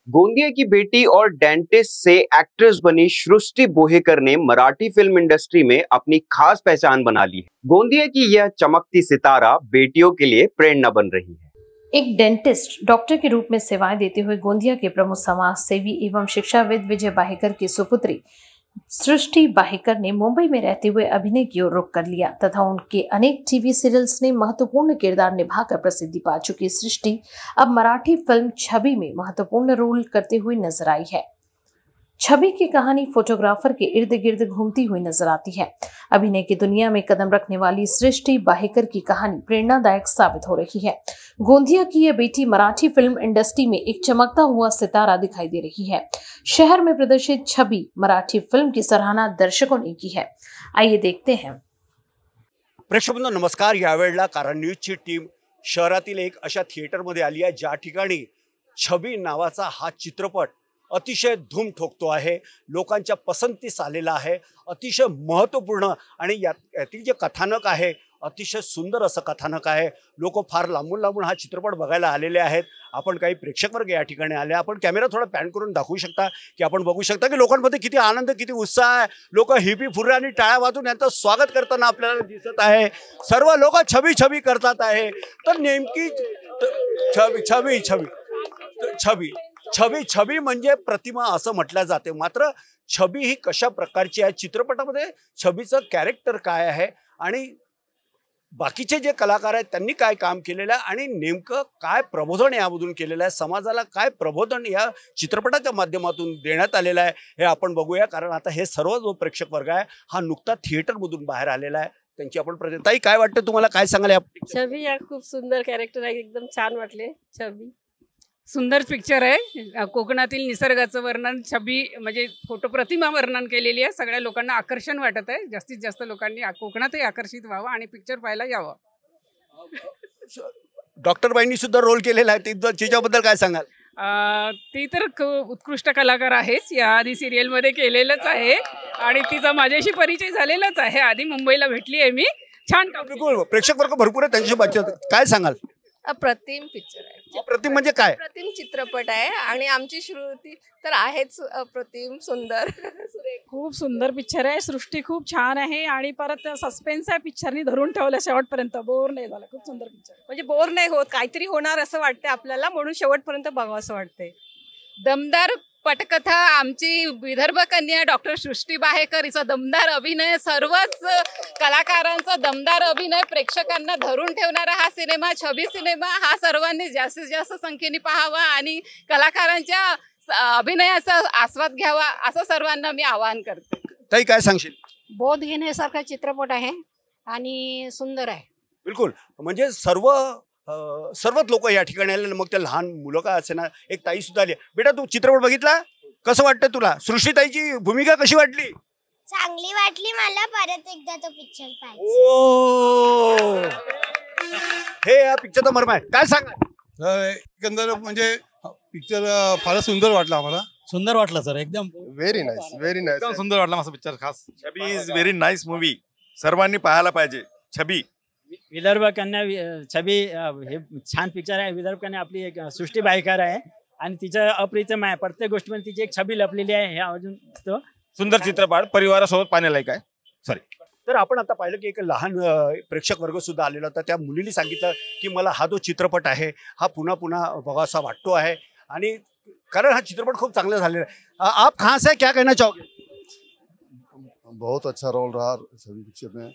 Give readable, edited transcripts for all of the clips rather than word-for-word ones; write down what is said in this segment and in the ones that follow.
गोंदिया की बेटी और डेंटिस्ट से एक्ट्रेस बनी सृष्टि बोहेकर ने मराठी फिल्म इंडस्ट्री में अपनी खास पहचान बना ली है। गोंदिया की यह चमकती सितारा बेटियों के लिए प्रेरणा बन रही है। एक डेंटिस्ट डॉक्टर के रूप में सेवाएं देते हुए गोंदिया के प्रमुख समाज सेवी एवं शिक्षाविद विजय बाहेकर की सुपुत्री सृष्टि बाहेकर ने मुंबई में रहते हुए अभिनय की ओर रुख कर लिया तथा उनके अनेक टीवी सीरियल्स ने महत्वपूर्ण किरदार निभाकर प्रसिद्धि पा चुकी सृष्टि अब मराठी फिल्म छवि में महत्वपूर्ण रोल करते हुए नजर आई है। छवि की कहानी फोटोग्राफर के इर्द गिर्द घूमती हुई नजर आती है। अभिनय की दुनिया में कदम रखने वाली सृष्टि बाहेकर की कहानी प्रेरणादायक साबित हो रही है। गोंदिया की यह बेटी मराठी फिल्म इंडस्ट्री में एक चमकता हुआ सितारा दिखाई दे रही है। शहर में प्रदर्शित छवि मराठी फिल्म की सराहना दर्शकों ने की है। आइए देखते हैं। प्रेक्षकांनो नमस्कार। यावेळेला कारण न्यूजची टीम शहरातील एक अशा थिएटरमध्ये आली आहे ज्या ठिकाणी छबी नावाचा हा चित्रपट अतिशय धूम ठोकतो आहे, लोकांच्या पसंतीस आलेला आहे, अतिशय महत्त्वपूर्ण आणि यातील जे कथानक आहे अतिशय सुंदर असं कथानक आहे। लोक फार लांबून हा चित्रपट बघायला आलेले आहेत। आपण काही प्रेक्षक वर्ग या ठिकाणी आले। आपण कॅमेरा थोडा पॅन करून दाखवू शकता की आपण बघू शकता की लोकांमध्ये किती आनंद किती उत्साह आहे। लोक हिपी फुर्रे आणि टाळ्या वाजवून यांचं स्वागत करताना आपल्याला दिसत आहे। सर्व लोक छबी छबी करतात आहे। तर नेमकी छबी छबी छबी छबी छबी छबी म्हणजे प्रतिमा असं म्हटलं जाते। मात्र छबी ही कशा प्रकारची आहे, चित्रपटामध्ये छबीचं कॅरेक्टर काय आहे आणि बाकीचे जे कलाकार आहेत त्यांनी काय काम केलेलं आहे आणि नेमकं काय प्रबोधन यामधून केलेलं आहे, समाजाला काय प्रबोधन या चित्रपटाच्या माध्यमातून देण्यात आलेलं आहे हे आपण बघूया। कारण आता हे सर्व जो प्रेक्षक वर्ग आहे हा नुकता थिएटरमधून बाहेर आलेला आहे। त्यांची आपण प्रतिक्रिया। ताई काय वाटतं तुम्हाला, काय सांगाल? छबी या खूप सुंदर कॅरेक्टर आहे, एकदम छान वाटले। छबी सुंदर पिक्चर आहे। कोकणातील निसर्गाचं वर्णन छबी म्हणजे फोटो प्रतिमा वर्णन केलेली आहे। सगळ्या लोकांना आकर्षण वाटत आहे। जास्तीत जास्त लोकांनी कोकणातही आकर्षित व्हावं आणि पिक्चर पाहायला यावं। डॉक्टर बाईंनी सुद्धा रोल केलेला आहे, तिच्याबद्दल काय सांगाल? ती तर उत्कृष्ट कलाकार आहेच, या आधी सिरियलमध्ये केलेलंच आहे आणि तिचा माझ्याशी परिचय झालेलाच आहे। आधी मुंबईला भेटली आहे मी। छान प्रेक्षक वर्ग भरपूर आहे, त्यांची बातचीत काय सांगाल? अप्रतिम पिक्चर आहे। अप्रतिम म्हणजे काय? अप्रतिम चित्रपट आहे आणि आमची श्रुती तर आहेच अप्रतिम सुंदर। खूप सुंदर पिक्चर आहे। सृष्टी खूप छान आहे आणि परत सस्पेन्स आहे। पिक्चरनी धरून ठेवलं शेवटपर्यंत, बोर नाही झाला। खूप सुंदर पिक्चर म्हणजे बोर नाही होत, काहीतरी होणार असं वाटतंय आपल्याला, म्हणून शेवटपर्यंत बघावं असं वाटतंय। दमदार पटकथा, आमची विदर्भ कन्या डॉक्टर सृष्टी बाहेकर हिचा दमदार अभिनय, सर्वच कलाकारांचा दमदार अभिनय, प्रेक्षकांना धरून ठेवणारा हा सिनेमा छबी सिनेमा हा सर्वांनी जास्तीत जास्त संख्येने पाहावा आणि कलाकारांच्या अभिनयाचा आस्वाद घ्यावा असं सर्वांना मी आवाहन करते। ताई काय सांगशील? बोध घेण्यासारखा चित्रपट आहे आणि सुंदर आहे। बिलकुल, म्हणजे सर्वच लोक या ठिकाणी आले। मग ते लहान मुलं का असे ना, एक ताई सुद्धा आली। बेटा तू चित्रपट बघितला, कसं वाटतं तुला? सृष्टीताईची भूमिका कशी वाटली? चांगली वाटली मला, परत एकदा तो पिक्चर पाहिजे। ओ हे या पिक्चरचा मर्म आहे, काय सांगा? एकंदर म्हणजे पिक्चर फारच सुंदर वाटला आम्हाला। सुंदर वाटला सर, एकदम व्हेरी नाईस, व्हेरी नाईस, एकदम सुंदर वाटला माझा पिक्चर। खास छबी इज व्हेरी नाईस मूवी, सर्वांनी पाहायला पाहिजे। छबी विदर्भ कन्या छबी हे छान पिक्चर आहे। विदर्भ कन्या आपली एक सृष्टी बाहेकर आहे आणि तिचं अप्रितम आहे। प्रत्येक गोष्टीमध्ये तिची एक छबी लपलेली आहे। हे अजून सुंदर चित्रपट परिवारासोबत पाहण्यालायक आहे। सॉरी। तर आपण आता पाहिलं की एक लहान प्रेक्षक वर्ग सुद्धा आलेला होता। त्या मुलीने सांगितलं की मला हा जो चित्रपट आहे हा पुन्हा पुन्हा बघावासा वाटतो आहे आणि कारण हा चित्रपट खूप चांगला झालेला आहे। आप कहाँ से क्या कहना चाहोगे? बहुत अच्छा रोल रहा छबी पिक्चर में।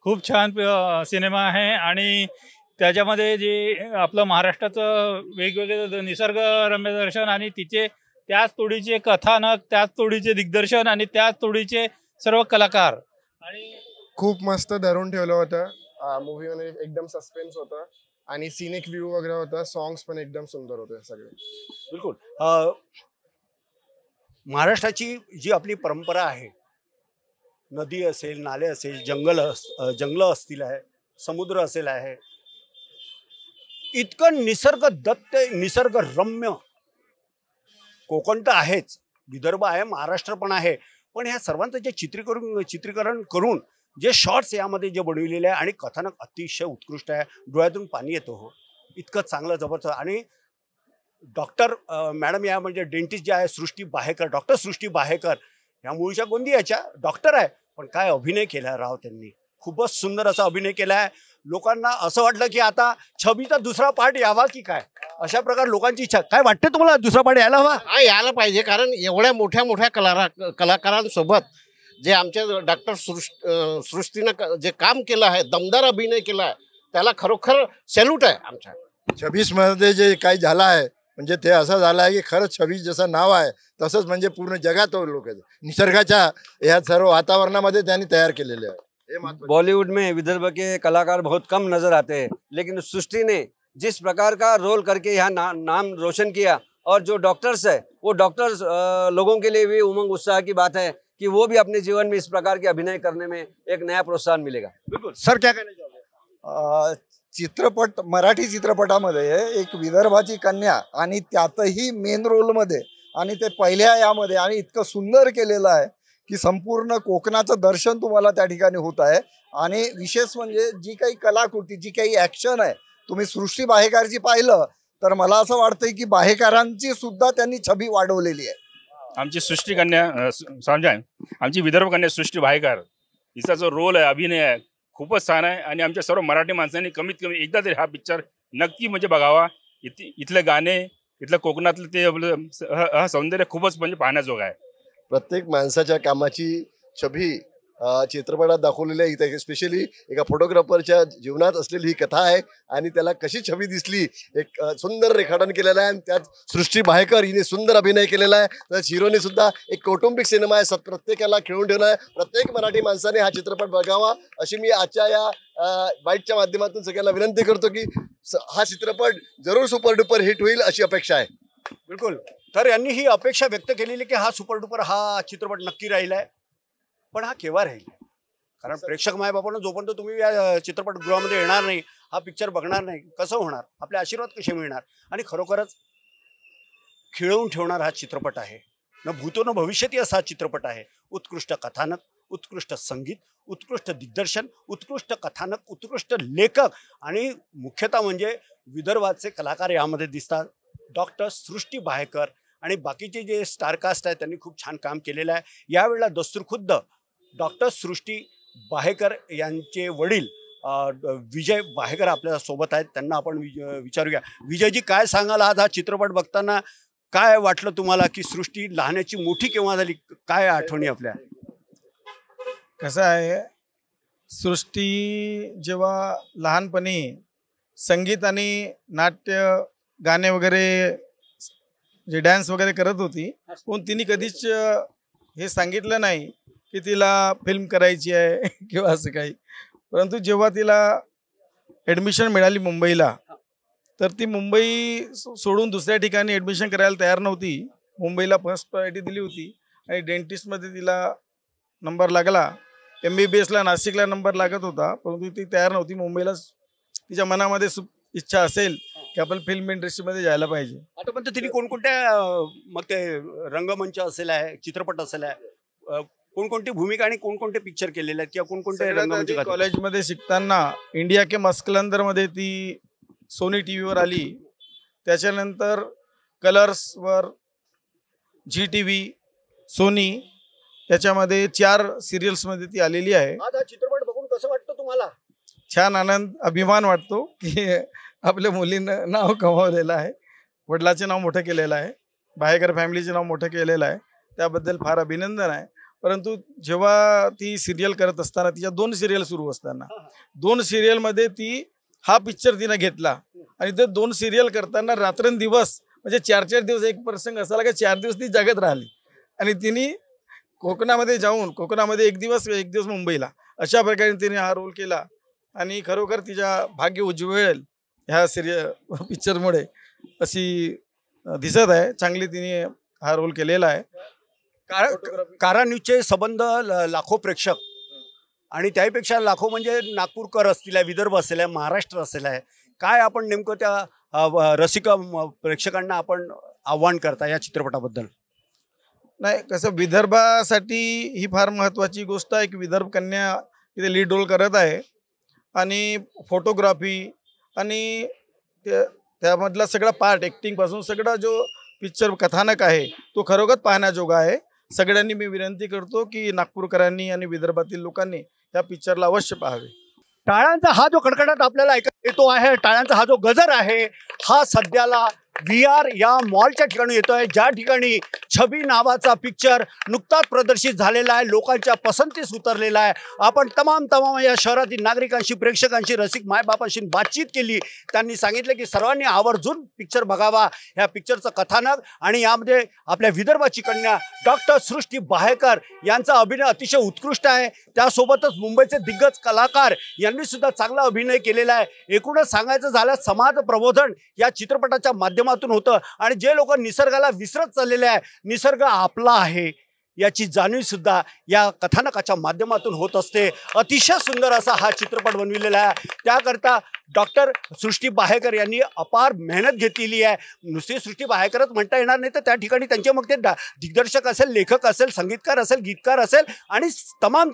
खूप छान सिनेमा आहे आणि त्याच्यामध्ये जे आपलं महाराष्ट्राचं वेगवेगळे निसर्गरम्य दर्शन आणि तिचे त्याच तोडीचे कथानक, त्याच तोडीचे दिग्दर्शन आणि त्याच तोडीचे सर्व कलाकार आणि खूप मस्त धरून ठेवलं होतं। मूवी मध्ये एकदम सस्पेन्स होता आणि सीनिक व्ह्यू वगैरे होता। सॉंग्स पण एकदम सुंदर होते सगळे। बिलकुल, महाराष्ट्राची जी आपली परंपरा आहे, नदी असेल, नाले असेल, जंगल असतील आहे, समुद्र असेल आहे, इतकं निसर्गदत्त निसर्गरम्य कोकण तर आहेच, विदर्भ आहे, महाराष्ट्र पण आहे। पण ह्या सर्वांचं जे चित्रीकरण करून जे शॉर्ट्स यामध्ये जे बनवलेले आहे आणि कथानक अतिशय उत्कृष्ट आहे। डोळ्यातून पाणी येतो हो, इतकं चांगलं जबरदस्त आणि डॉक्टर मॅडम या म्हणजे डेंटिस्ट जे आहे सृष्टी बाहेकर, डॉक्टर सृष्टी बाहेकर ह्या मूळच्या गोंदियाच्या डॉक्टर आहे, पण काय अभिनय केला राव त्यांनी, खूपच सुंदर असा अभिनय केला आहे. लोकांना असं वाटलं की आता छबीचा दुसरा पार्ट यावा की काय, अशा प्रकारे लोकांची इच्छा. काय वाटते तुम्हाला, दुसरा पार्ट यायला हवा? हा, यायला पाहिजे, कारण एवढ्या मोठ्या मोठ्या कलाकारांसोबत जे आमच्या डॉक्टर सृष्टीनं जे काम केलं आहे, दमदार अभिनय केला आहे, त्याला खरोखर सॅल्यूट आहे आमच्या. 26 मध्ये जे काही झालं आहे म्हणजे ते असं झालं आहे की खरंच 26 जसं नाव आहे तसंच म्हणजे पूर्ण जगात लोक निसर्गाच्या या सर्व वातावरणामध्ये त्यांनी तयार केलेले आहे. बॉलीवुड में विदर्भ के कलाकार बहुत कम नजर आते हैं, लेकिन सृष्टि ने जिस प्रकार का रोल करके यहाँ नाम रोशन किया, और जो डॉक्टर्स है वो डॉक्टर्स लोगों के लिए भी उमंग उत्साह की बात है कि वो भी अपने जीवन में इस प्रकार के अभिनय करने में एक नया प्रोत्साहन मिलेगा. बिल्कुल सर, क्या कहना चाहोगे? चित्रपट, मराठी चित्रपटामध्ये एक विदर्भाची कन्या आणि त्यातही मेन रोलमध्ये, आणि ते पहिल्या यामध्ये, आणि इतकं सुंदर केलेलं आहे की संपूर्ण कोकणाचं दर्शन तुम्हाला त्या ठिकाणी होत आहे. आणि विशेष म्हणजे जी काही कलाकृती, जी काही ॲक्शन आहे, तुम्ही सृष्टी बाहेकरची पाहिलं तर मला असं वाटतंय की बाहेकरांची सुद्धा त्यांनी छबी वाढवलेली आहे. आमची सृष्टी कन्या समजा, आमची विदर्भ कन्या सृष्टी बाहेकर, हिचा जो रोल आहे, अभिनय आहे, खूपच छान आहे. आणि आमच्या सर्व मराठी माणसांनी कमीत कमी एकदा तरी हा पिक्चर नक्की म्हणजे बघावा. इथले गाणे, इथलं कोकणातलं ते हा सौंदर्य खूपच म्हणजे पाहण्याजोगं आहे. प्रत्येक माणसाच्या कामाची छबी चित्रपटात दाखवलेली आहे. इथे स्पेशली एका फोटोग्राफरच्या जीवनात असलेली ही कथा आहे आणि त्याला कशी छबी दिसली एक सुंदर रेखाटन केलेलं आहे. आणि त्यात सृष्टी बाहेकर हिने सुंदर अभिनय केलेला आहे. तर हिरोने सुद्धा एक कौटुंबिक सिनेमा आहे, प्रत्येकाला खेळून ठेवला आहे. प्रत्येक मराठी माणसाने हा चित्रपट बघावा अशी मी आजच्या या बाईटच्या माध्यमातून सगळ्यांना विनंती करतो की हा चित्रपट जरूर सुपर डुपर हिट होईल अशी अपेक्षा आहे. बिलकुल. तर यांनी ही अपेक्षा व्यक्त केलेली की हा सुपर डुपर हा चित्रपट नक्की राहिला आहे, पण हा केव्हा राहील? कारण प्रेक्षक मायबापांना जोपर्यंत तुम्ही या चित्रपटगृहामध्ये येणार नाही, हा पिक्चर बघणार नाही, कसं होणार? आपले आशीर्वाद कसे मिळणार? आणि खरोखरच खिळवून ठेवणार हा चित्रपट आहे. न भूतो न भविष्यती असा चित्रपट आहे. उत्कृष्ट कथानक, उत्कृष्ट संगीत, उत्कृष्ट दिग्दर्शन, उत्कृष्ट कथानक, उत्कृष्ट लेखक आणि मुख्यतः म्हणजे विदर्भाचे कलाकार यामध्ये दिसतात. डॉक्टर सृष्टी बाहेकर आणि बाकीचे जे स्टारकास्ट आहेत त्यांनी खूप छान काम केलेलं आहे. यावेळेला दस्तूरखुद्द डॉक्टर सृष्टी बाहेकर यांचे वडील विजय बाहेकर आपल्या सोबत आहेत. त्यांना आपण विचारूया. विजयजी, काय सांगाल आज हा चित्रपट बघताना? काय वाटलं तुम्हाला की सृष्टी लहानाची मोठी केव्हा झाली? काय आठवणी आपल्या? कसं आहे, सृष्टी जेव्हा लहानपणी संगीत आणि नाट्य, गाणे वगैरे जे डान्स वगैरे करत होती, पण तिने कधीच हे सांगितलं नाही की तिला फिल्म करायची आहे किंवा असं काही. परंतु जेव्हा तिला ॲडमिशन मिळाली मुंबईला, तर ती मुंबई सोडून दुसऱ्या ठिकाणी ॲडमिशन करायला तयार नव्हती. मुंबईला फर्स्ट प्रायोरिटी दिली होती आणि डेंटिस्टमध्ये तिला नंबर लागला. MBBSला नाशिकला नंबर लागत होता, परंतु ती तयार नव्हती. मुंबईलाच तिच्या मनामध्ये इच्छा असेल की आपण फिल्म इंडस्ट्रीमध्ये जायला पाहिजे. आतापर्यंत तिने कोणकोणत्या मग ते रंगमंच असेल आहे, चित्रपट असेल आहे, कोणकोणती भूमिका आणि कोणकोणते पिक्चर केलेले आहेत किंवा कोणकोणते रंगमंच? कॉलेजमध्ये शिकताना इंडिया के मस्कलंदरमध्ये ती सोनी TV वर आली. त्याच्यानंतर कलर्सवर, ZTV, सोनी याच्यामध्ये 4 सिरियल्समध्ये ती आलेली आहे. आज हा चित्रपट बघून कसं वाटतं तुम्हाला? छान आनंद, अभिमान वाटतो की आपल्या मुलीनं नाव कमावलेलं आहे, वडिलाचे नाव मोठं केलेलं आहे, बाहेकर फॅमिलीचे नाव मोठं केलेलं आहे. त्याबद्दल फार अभिनंदन आहे. परंतु जेव्हा ती सिरियल करत असताना, तिच्या 2 सिरियल सुरू असताना, 2 सिरियलमध्ये ती हा पिक्चर तिनं घेतला आणि ते 2 सिरियल करताना रात्रंदिवस म्हणजे 4-4 दिवस एक प्रसंग असा का 4 दिवस ती जगत राहिली. आणि तिने कोकणामध्ये जाऊन, कोकणामध्ये एक दिवस मुंबईला, अशा प्रकारे तिने हा रोल केला. आणि खरोखर तिच्या भाग्य उज्ज्वलेल ह्या पिक्चरमुळे अशी दिसत आहे. चांगली तिने हा रोल केलेला आहे. कारा न्यूजचे संबंध लाखो प्रेक्षक आणि त्यापेक्षा लाखो म्हणजे नागपूरकर असतील, विदर्भ असेल, महाराष्ट्र असेल आहे. काय आपण नेमकं त्या रसिक प्रेक्षकांना आपण आव्हान करता या चित्रपटाबद्दल? नाही, कसं विदर्भासाठी ही फार महत्त्वाची गोष्ट आहे की विदर्भ कन्या इथे लीड रोल करत आहे आणि फोटोग्राफी आणि त्यामधला सगळा पार्ट ॲक्टिंग पासून सगळा जो पिक्चर कथानक आहे तो खरोखर पाहण्याजोगा आहे. सगळ्यांनी मी विनंती करतो की नागपूरकरांनी आणि विदर्भातील लोकांनी या पिक्चरला अवश्य पाहावे. टाळ्यांचा हा जो कडकडाट आपल्याला ऐकत येतो आहे, टाळ्यांचा हा जो गजर आहे, हा सध्याला VR या मॉलच्या ठिकाणी येतोय, ज्या ठिकाणी छबी नावाचा पिक्चर नुकताच प्रदर्शित झालेला आहे, लोकांच्या पसंतीस उतरलेला आहे. आपण तमाम या शहरातील नागरिकांशी, प्रेक्षकांशी, रसिक मायबापांशी बातचीत केली. त्यांनी सांगितलं की सर्वांनी आवर्जून पिक्चर बघावा. ह्या पिक्चरचं कथानक आणि यामध्ये आपल्या विदर्भाची कन्या डॉक्टर सृष्टी बाहेकर यांचा अभिनय अतिशय उत्कृष्ट आहे. त्यासोबतच मुंबईचे दिग्गज कलाकार यांनी सुद्धा चांगला अभिनय केलेला आहे. एकूणच सांगायचं झालं समाज प्रबोधन या चित्रपटाच्या माध्यमातून होतं आणि जे लोक निसर्गाला विसरत चाललेले आहे, निसर्ग आपला आहे याची जाणीव सुद्धा या कथानकाच्या माध्यमातून होत असते. अतिशय सुंदर असा हा चित्रपट बनविलेला आहे. त्याकरता डॉक्टर सृष्टी बाहेकर यांनी अपार मेहनत घेतलेली आहे. नुसती सृष्टी बाहेकरच म्हणता येणार नाही, तर त्या ठिकाणी त्यांचे मग ते दिग्दर्शक असेल, लेखक असेल, संगीतकार असेल, गीतकार असेल आणि तमाम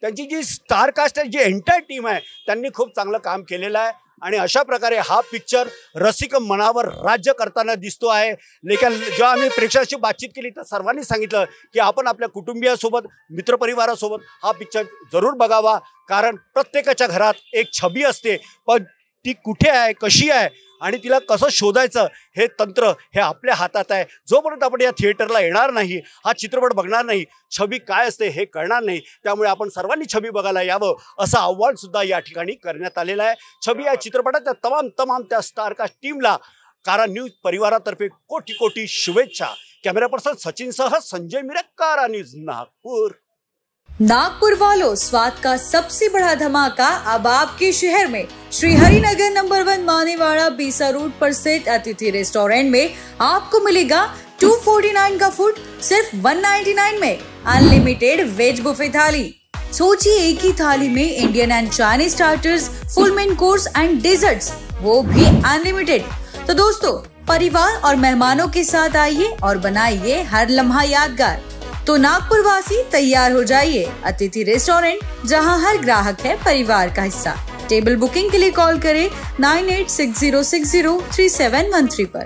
त्यांची जी स्टार कास्ट आहे, जी एंटायर टीम आहे, त्यांनी खूप चांगलं काम केलेलं आहे. आणि अशा प्रकारे हा पिक्चर रसिक मनावर राज्य करताना दिसतो आहे. लेकिन जेव्हा आम्ही प्रेक्षकांशी बातचीत केली तर सर्वांनी सांगितलं की आपण आपल्या कुटुंबियासोबत, मित्रपरिवारासोबत हा पिक्चर जरूर बघावा. कारण प्रत्येकाच्या घरात एक छबी असते, पण ती कुठे आहे, कशी आहे आणि तिला कसं शोधायचं हे तंत्र हे आपल्या हातात आहे. जोपर्यंत आपण या थिएटरला येणार नाही, हा चित्रपट बघणार नाही, छबी काय असते हे कळणार नाही. त्यामुळे आपण सर्वांनी छबी बघायला यावं असं आव्हान सुद्धा या ठिकाणी करण्यात आलेलं आहे. छबी या चित्रपटाच्या तमाम त्या स्टारकास्ट टीमला कारण न्यूज परिवारातर्फे कोटी शुभेच्छा. कॅमेरा पर्सन सचिनसह संजय मिरक्कार, न्यूज नागपूर. नागपुर वालों, स्वाद का सबसे बड़ा धमाका अब आपके शहर में श्री हरिनगर नंबर 1 मानेवाड़ा बीसा रोड पर स्थित अतिथि रेस्टोरेंट में आपको मिलेगा 249 का फूड सिर्फ 199 में. अनलिमिटेड वेज बुफे थाली. सोचिए एक ही थाली में Indian and Chinese starters, full main course and desserts, वो भी अनलिमिटेड. तो दोस्तों, परिवार और मेहमानों के साथ आइए और बनाइए हर लम्हा यादगार. तो नागपुर वासी तैयार हो जाइए. अतिथि रेस्टोरेंट, जहां हर ग्राहक है परिवार का हिस्सा. टेबल बुकिंग के लिए कॉल करें 9860603713 पर.